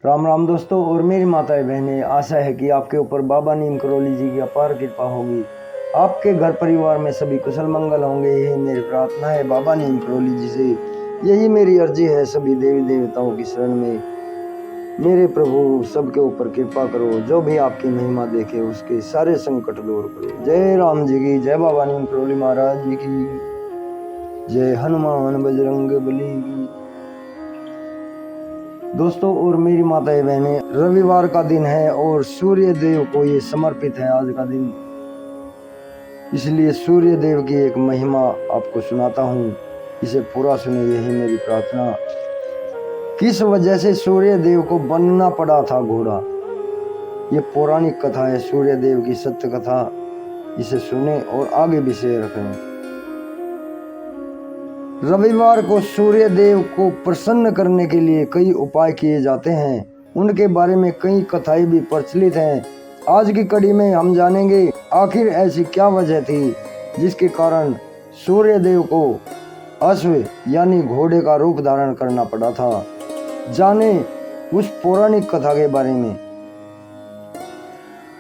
राम राम दोस्तों और मेरी माताएं बहनें, आशा है कि आपके ऊपर बाबा नीम करौली जी की अपार कृपा होगी। आपके घर परिवार में सभी कुशल मंगल होंगे, यही मेरी प्रार्थना है बाबा नीम करौली जी से। यही मेरी अर्जी है सभी देवी देवताओं की शरण में। मेरे प्रभु सबके ऊपर कृपा करो, जो भी आपकी महिमा देखे उसके सारे संकट दूर करो। जय राम जी की, जय बाबा नीम करौली महाराज जी की, जय हनुमान बजरंग बली की। दोस्तों और मेरी माताएं बहनें, रविवार का दिन है और सूर्य देव को ये समर्पित है आज का दिन, इसलिए सूर्य देव की एक महिमा आपको सुनाता हूँ, इसे पूरा सुने, यही मेरी प्रार्थना। किस वजह से सूर्य देव को बनना पड़ा था घोड़ा, ये पौराणिक कथा है, सूर्य देव की सत्य कथा। इसे सुने और आगे भी शेयर करें। रविवार को सूर्य देव को प्रसन्न करने के लिए कई उपाय किए जाते हैं, उनके बारे में कई कथाएं भी प्रचलित हैं। आज की कड़ी में हम जानेंगे आखिर ऐसी क्या वजह थी जिसके कारण सूर्य देव को अश्व यानी घोड़े का रूप धारण करना पड़ा था। जाने उस पौराणिक कथा के बारे में।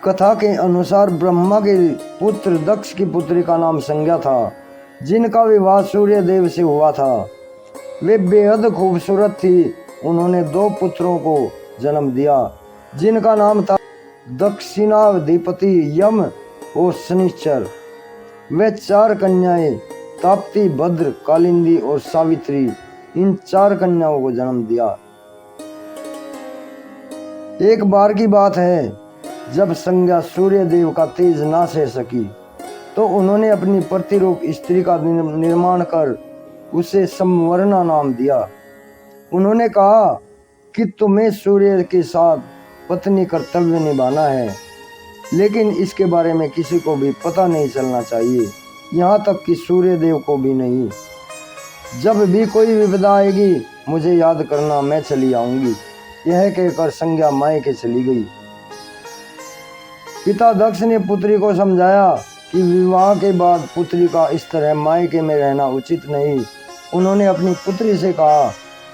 कथा के अनुसार ब्रह्मा के पुत्र दक्ष की पुत्री का नाम संज्ञा था, जिनका विवाह सूर्य देव से हुआ था। वे बेहद खूबसूरत थी। उन्होंने 2 पुत्रों को जन्म दिया, जिनका नाम था दक्षिणाधिपति यम और शनिश्चर। वे 4 कन्याएं ताप्ती, भद्र, कालिंदी और सावित्री, इन 4 कन्याओं को जन्म दिया। एक बार की बात है, जब संज्ञा सूर्य देव का तेज ना सह सकी तो उन्होंने अपनी प्रतिरूप स्त्री का निर्माण कर उसे संवर्णा नाम दिया। उन्होंने कहा कि तुम्हें सूर्य के साथ पत्नी कर्तव्य निभाना है, लेकिन इसके बारे में किसी को भी पता नहीं चलना चाहिए, यहाँ तक कि सूर्य देव को भी नहीं। जब भी कोई विपदा आएगी मुझे याद करना, मैं चली आऊंगी। यह कहकर संज्ञा मायके चली गई। पिता दक्ष ने पुत्री को समझाया कि विवाह के बाद पुत्री का इस तरह मायके में रहना उचित नहीं। उन्होंने अपनी पुत्री से कहा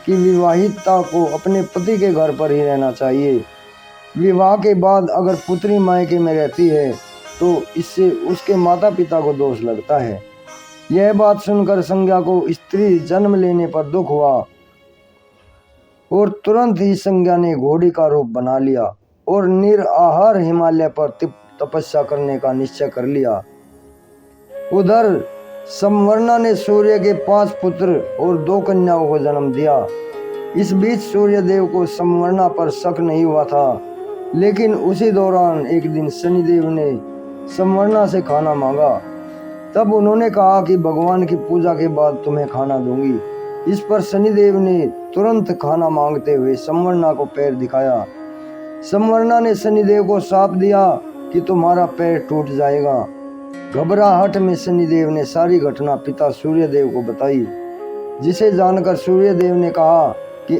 कि विवाहिता को अपने पति के घर पर ही रहना चाहिए। विवाह के बाद अगर पुत्री मायके में रहती है तो इससे उसके माता पिता को दोष लगता है। यह बात सुनकर संज्ञा को स्त्री जन्म लेने पर दुख हुआ और तुरंत ही संज्ञा ने घोड़ी का रूप बना लिया और निराहार हिमालय पर तपस्या करने का निश्चय कर लिया। उधर संवर्णा ने सूर्य के 5 पुत्र और 2 कन्याओं को जन्म दिया। इस बीच सूर्य देव को संवर्णा पर शक नहीं हुआ था, लेकिन उसी दौरान एक दिन शनिदेव ने संवर्णा से खाना मांगा। तब उन्होंने कहा कि भगवान की पूजा के बाद तुम्हें खाना दूंगी। इस पर शनिदेव ने तुरंत खाना मांगते हुए संवर्णा को पैर दिखाया। संवर्णा ने शनिदेव को शाप दिया कि तुम्हारा पैर टूट जाएगा। घबराहट में शनिदेव ने सारी घटना पिता सूर्यदेव को बताई, जिसे जानकर सूर्यदेव ने कहा कि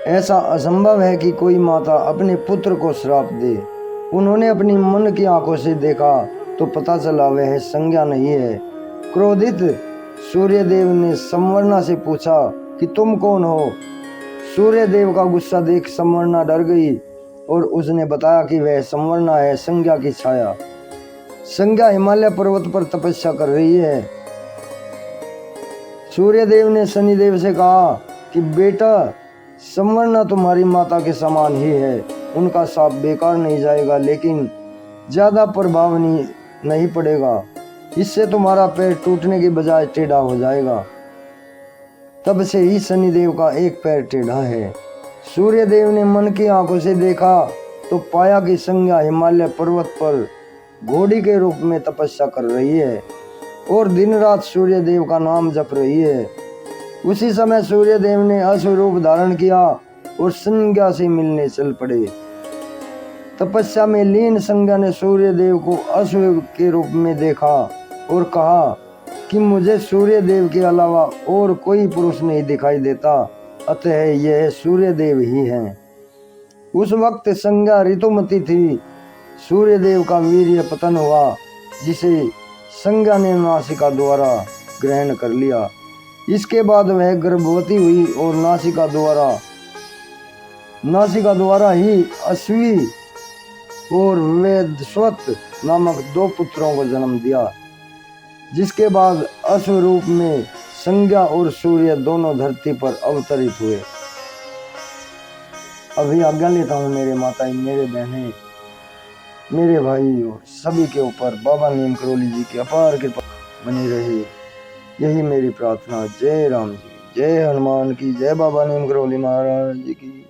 ऐसा असंभव है कि कोई माता अपने पुत्र को श्राप दे। उन्होंने अपनी मन की आंखों से देखा तो पता चला वह संज्ञा नहीं है। क्रोधित सूर्यदेव ने संवर्णा से पूछा कि तुम कौन हो। सूर्यदेव का गुस्सा देख संवर्णा डर गई और उसने बताया कि वह संवर्णा है, संज्ञा की छाया। संज्ञा हिमालय पर्वत पर तपस्या कर रही है। सूर्यदेव ने शनिदेव से कहा कि बेटा, संवर्णा तुम्हारी माता के समान ही है, उनका शाप बेकार नहीं जाएगा, लेकिन ज्यादा प्रभाव नहीं पड़ेगा। इससे तुम्हारा पैर टूटने की बजाय टेढ़ा हो जाएगा। तब से ही शनिदेव का एक पैर टेढ़ा है। सूर्यदेव ने मन की आंखों से देखा तो पाया कि संज्ञा हिमालय पर्वत पर घोड़ी के रूप में तपस्या कर रही है और दिन रात सूर्यदेव का नाम जप रही है। उसी समय सूर्यदेव ने अश्व रूप धारण किया और संज्ञा से मिलने चल पड़े। तपस्या में लीन संज्ञा ने सूर्यदेव को अश्व के रूप में देखा और कहा कि मुझे सूर्यदेव के अलावा और कोई पुरुष नहीं दिखाई देता, अतः यह सूर्यदेव ही हैं। उस वक्त संज्ञा ऋतुमती थी। सूर्यदेव का वीर्य पतन हुआ, जिसे संज्ञा ने नासिका द्वारा ग्रहण कर लिया। इसके बाद वह गर्भवती हुई और नासिका द्वारा नासिका द्वारा ही अश्वी और वेदस्वत नामक 2 पुत्रों को जन्म दिया, जिसके बाद अश्व रूप में संज्ञा और सूर्य दोनों धरती पर अवतरित हुए। अभी आज्ञा लेता हूँ मेरे माताएं, मेरे बहनें, मेरे भाई और सभी के ऊपर बाबा नीम करोली जी की अपार कृपा बनी रही, यही मेरी प्रार्थना। जय राम जी, जय हनुमान की, जय बाबा नीम करोली महाराज जी की।